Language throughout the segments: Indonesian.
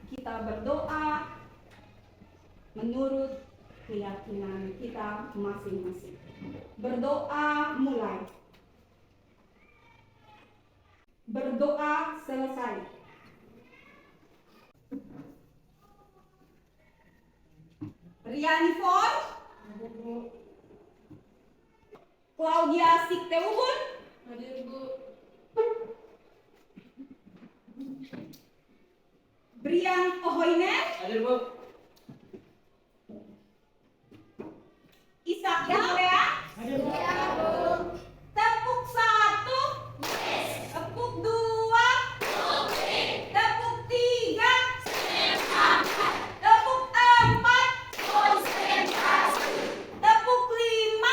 kita berdoa menurut keyakinan kita masing-masing. Berdoa mulai. Berdoa selesai. Riani Fon, Claudia Sikteubun, Hadir Bu. Brian Ohoinen, Hadir Bu. Isak Korea, Hadir Bu. tepuk 1, tepuk 2, tepuk 3, tepuk 4, tepuk 5,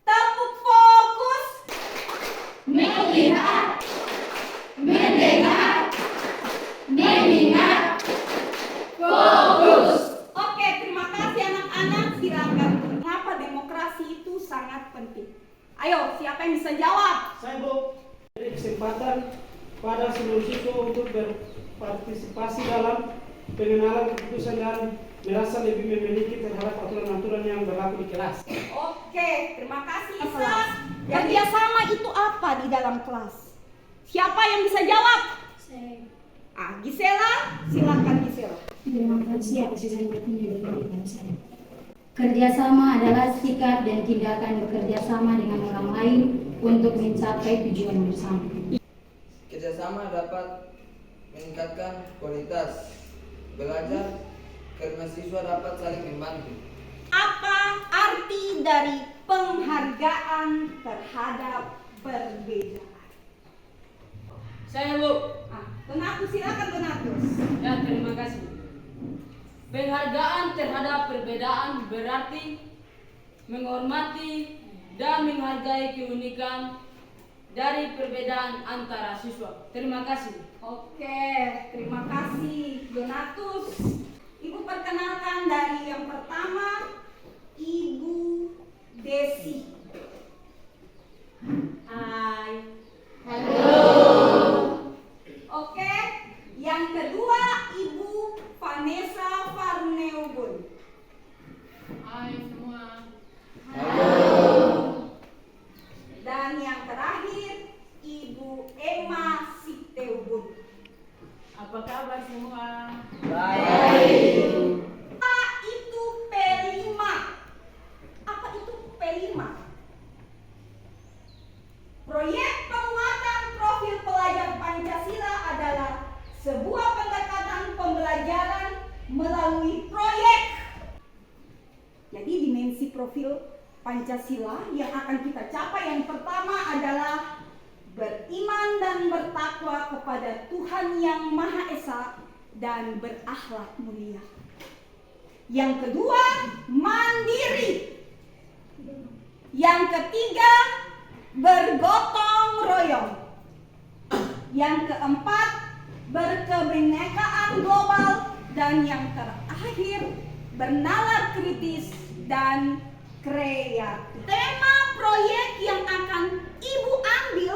tepuk fokus, Mengingat, mendengar, fokus. Oke, terima kasih anak-anak. Silakan. Mengapa demokrasi itu sangat penting? Ayo, siapa yang bisa jawab? Saya Bu, beri kesempatan pada seluruh siswa untuk berpartisipasi dalam pengenalan keputusan dan merasa lebih memiliki terhadap aturan-aturan yang berlaku di kelas. Oke, terima kasih Isa. Kerjasama itu apa di dalam kelas? Siapa yang bisa jawab? Gisela, silakan Gisela. Terima kasih atas kesempatan yang diberikan saya. Kerjasama adalah sikap dan tindakan bekerjasama dengan orang lain untuk mencapai tujuan bersama. Kerjasama dapat meningkatkan kualitas belajar karena siswa dapat saling membantu. Apa arti dari penghargaan terhadap perbedaan? Saya Bu. Donatus, silakan Donatus. Ya, terima kasih. Penghargaan terhadap perbedaan berarti menghormati dan menghargai keunikan dari perbedaan antara siswa. Terima kasih. Oke, terima kasih Donatus. Ibu perkenalkan dari yang pertama, Ibu Desi. Hai. Oke, yang kedua Ibu Vanessa Farneubun. Hai semua. Dan yang terakhir Ibu Emma Sikteubun. Apa kabar semua? Baik. Apa itu P5? Apa itu P5? Proyek penguatan profil pelajar Pancasila adalah sebuah pendekatan pembelajaran melalui proyek. Jadi dimensi profil Pancasila yang akan kita capai yang pertama adalah beriman dan bertakwa kepada Tuhan Yang Maha Esa dan berakhlak mulia. Yang kedua, mandiri. Yang ketiga, bergotong royong. Yang keempat, berkebinekaan global. Dan yang terakhir, bernalar kritis dan kreatif. Tema proyek yang akan Ibu ambil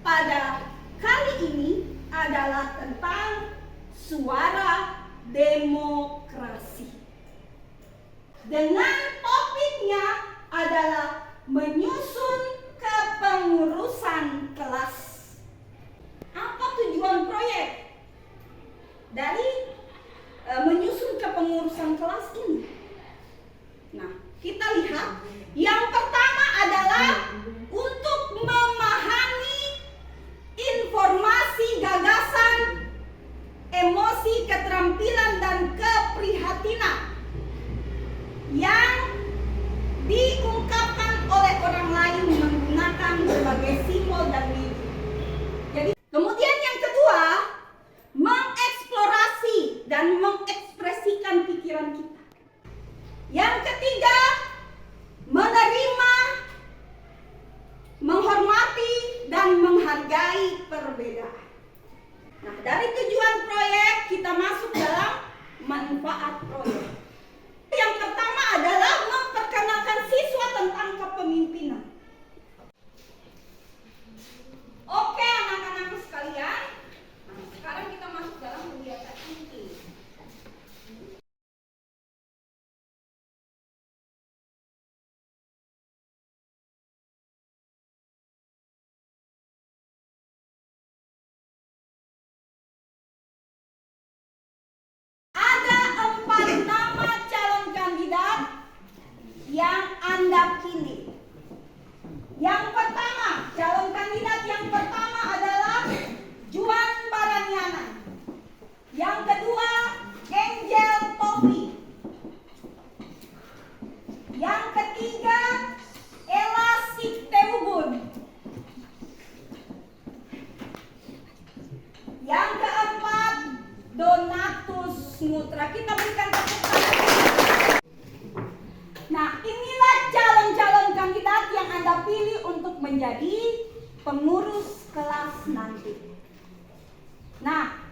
pada kali ini adalah tentang suara demokrasi. Dengan topiknya adalah menyusun kepengurusan kelas. Apa tujuan proyek dari menyusun kepengurusan kelas ini? Nah, kita lihat yang pertama adalah untuk memahami informasi, gagasan, emosi, keterampilan, dan keprihatinan yang diungkapkan oleh orang lain menggunakan berbagai simbol dan mimik. Jadi, kemudian yang kedua, mengeksplorasi dan mengekspresikan pikiran kita. Yang ketiga, menerima, menghormati, dan menghargai perbedaan. Nah, dari tujuan proyek kita masuk dalam manfaat proyek. Yang pertama adalah memperkenalkan siswa tentang kepemimpinan. ketiga, Ella Sikteugun. Yang keempat, Donatus Mutra. Kita berikan tepuk tangan. Nah, inilah calon-calon kandidat yang Anda pilih untuk menjadi pengurus kelas nanti. Nah,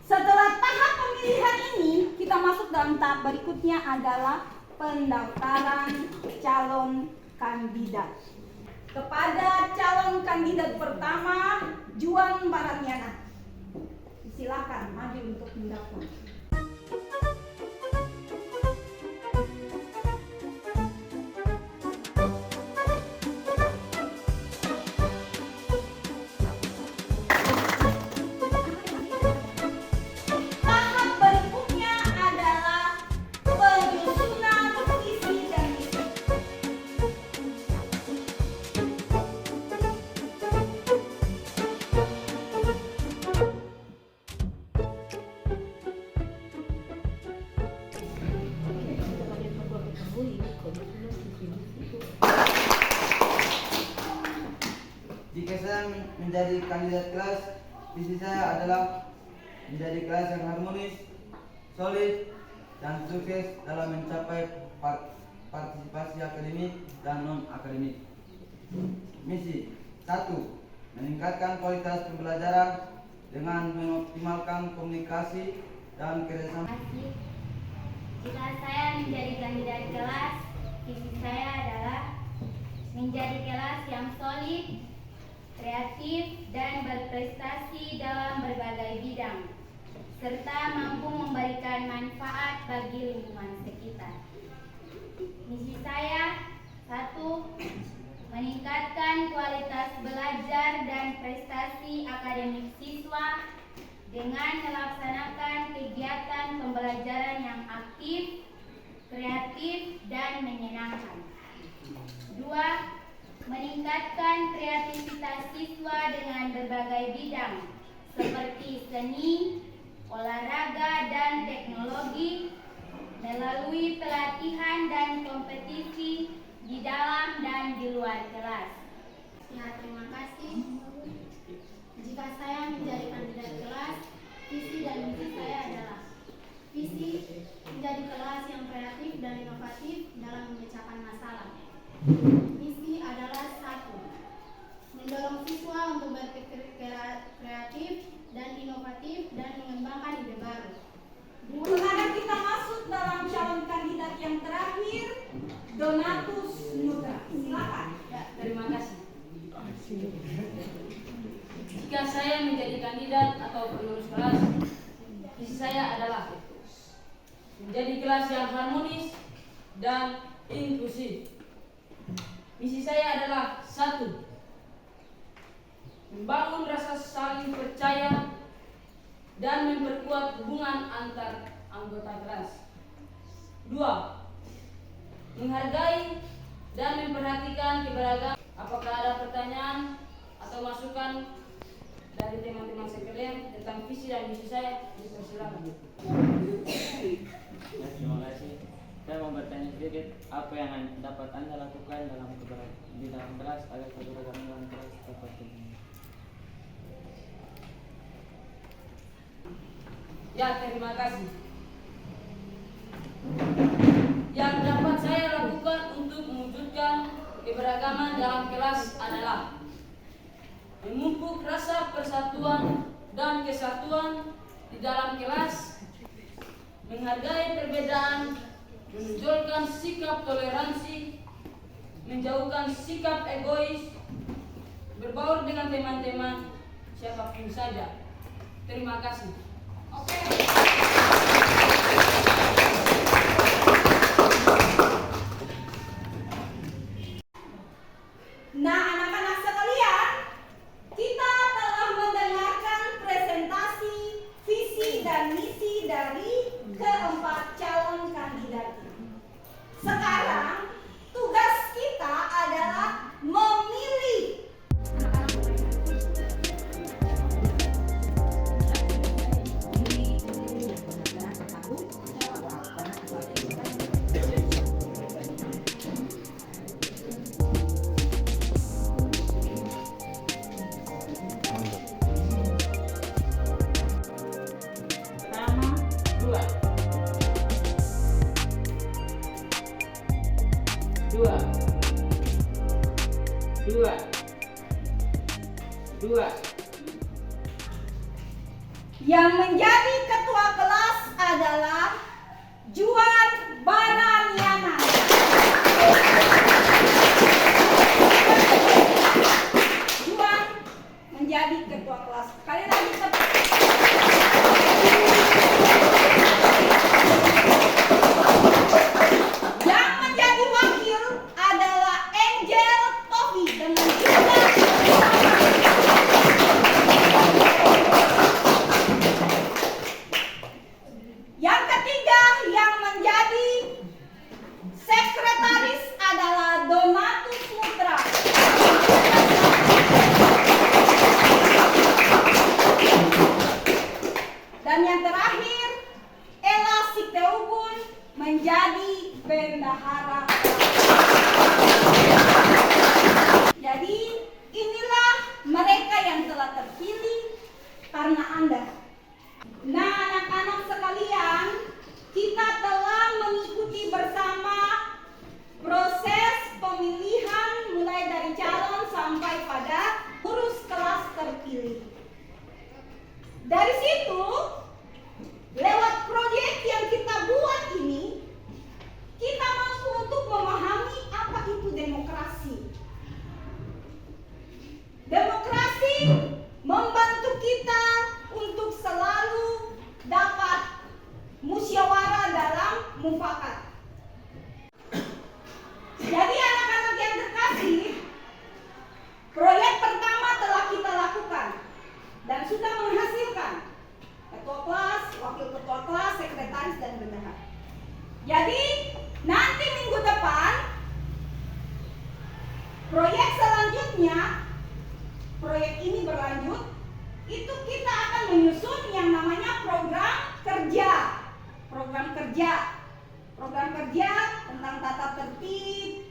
setelah tahap pemilihan ini, kita masuk dalam tahap berikutnya adalah pendaftaran calon kandidat. Kepada calon kandidat pertama, Juan Baratiana. Silakan maju untuk mendaftar. Tahap berikutnya adalah penyusunan visi dan misi. Jika saya menjadi kandidat kelas, visi saya adalah menjadi kelas yang harmonis, solid, dan sukses dalam mencapai partisipasi akademik dan non-akademik. Misi 1. Meningkatkan kualitas pembelajaran dengan mengoptimalkan komunikasi dan kerjasama. Jika saya menjadi kandidat kelas, visi saya adalah menjadi kelas yang solid, kreatif, dan berprestasi dalam berbagai bidang, serta mampu memberikan manfaat bagi lingkungan sekitar. Misi saya 1. Meningkatkan kualitas belajar dan prestasi akademik siswa dengan melaksanakan kegiatan pembelajaran yang aktif, kreatif, dan menyenangkan. 2. Meningkatkan kreativitas siswa dengan berbagai bidang seperti seni, olahraga, dan teknologi melalui pelatihan dan kompetisi di dalam dan di luar kelas. Ya, terima kasih. Jika saya menjadi kandidat kelas, visi dan misi saya adalah visi menjadi kelas yang kreatif dan inovatif dalam memecahkan masalah. Misi adalah 1. Mendorong siswa untuk berpikir kreatif dan inovatif dan mengembangkan ide baru. Sekarang kita masuk dalam calon kandidat yang terakhir, Donatus Mutra. Silakan. Ya, terima kasih. Jika saya menjadi kandidat atau pengurus kelas, visi saya adalah menjadi kelas yang harmonis dan inklusif. Misi saya adalah 1. Membangun rasa saling percaya dan memperkuat hubungan antar anggota kelas. 2. Menghargai dan memperhatikan keberagaman. Apakah ada pertanyaan atau masukan dari teman-teman sekalian tentang visi dan misi saya? Dipersilakan. Ya, terima kasih. Saya mau bertanya sedikit, apa yang dapat Anda lakukan di dalam kelas agar keberagaman kelas dapat terjaga? Ya, terima kasih. Yang dapat saya lakukan untuk mewujudkan keberagaman dalam kelas adalah memupuk rasa persatuan dan kesatuan di dalam kelas, menghargai perbedaan, menunjukkan sikap toleransi, menjauhkan sikap egois, berbaur dengan teman-teman siapapun saja. Terima kasih. Oke. Nah, anak-anak sekalian, kita telah mendengarkan presentasi visi dan misi dari keempat calon kandidat. Sekarang tugas kita adalah memilih. Dua. Yang menjadi ketua kelas adalah Juan Baraniana. Juan menjadi ketua kelas. Sekali lagi tepuk. Yang menjadi wakil adalah Angel Tofi dengan jumlah yang ketiga yang menjadi sekretaris adalah Donatus Mutra. Dan yang terakhir Ella Siteubun menjadi bendahara. Jadi inilah mereka yang telah terpilih karena Anda. Nah, anak-anak sekalian, kita telah mengikuti bersama proses pemilihan mulai dari calon sampai pada pengurus kelas terpilih. Dari situ, lewat proyek yang kita buat ini, kita mampu untuk memahami apa itu demokrasi. Demokrasi membantu kita untuk selalu dapat musyawarah dalam mufakat. Jadi anak-anak yang terkasih, proyek pertama telah kita lakukan dan sudah menghasilkan ketua kelas, wakil ketua kelas, sekretaris, dan bendahara. Jadi nanti minggu depan proyek selanjutnya, proyek ini berlanjut, itu kita akan menyusun yang namanya program kerja. Program kerja tentang tata tertib,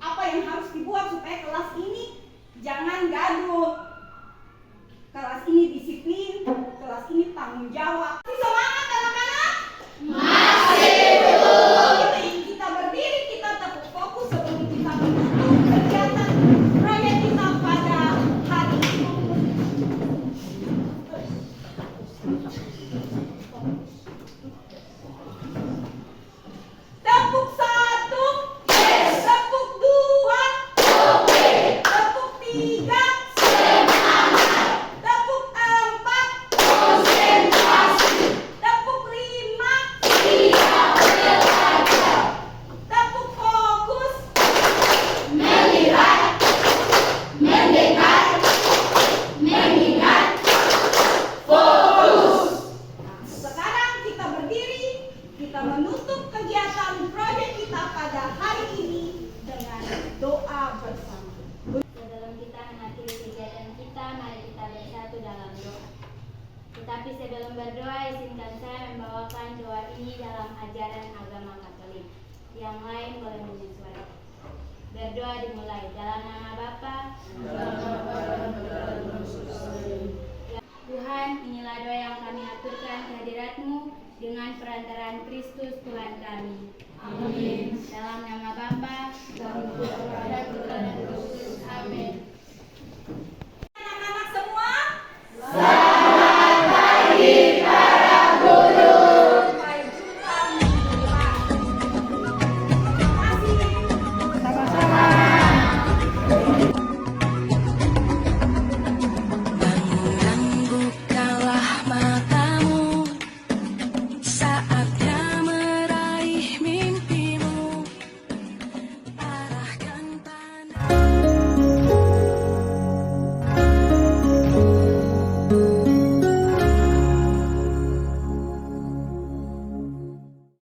apa yang harus dibuat supaya kelas ini jangan gaduh, kelas ini disiplin, kelas ini tanggung jawab. Semangat anak-anak? Masih belum. Kita berdiri, kita tetap fokus sebelum kita menutup kegiatan proyek kita pada hari ini. Tepuk satu, tepuk dua, tepuk tiga, tepuk empat, tepuk lima, tepuk fokus, melihat, mendengar, mengingat, fokus. Sekarang kita berdiri, kita menutup kegiatan proyek kita pada hari ini dengan doa bersama. Sebelum kita mengakhiri kegiatan kita, mari kita bersatu dalam doa. Tetapi sebelum berdoa, izinkan saya membawakan doa ini dalam ajaran agama Katolik. Yang lain boleh menyesuaikan. Berdoa dimulai dalam nama Bapa. Tuhan, inilah doa yang kami aturkan kehadirat-Mu dengan perantaraan Kristus Tuhan kami. Amin. Dalam nama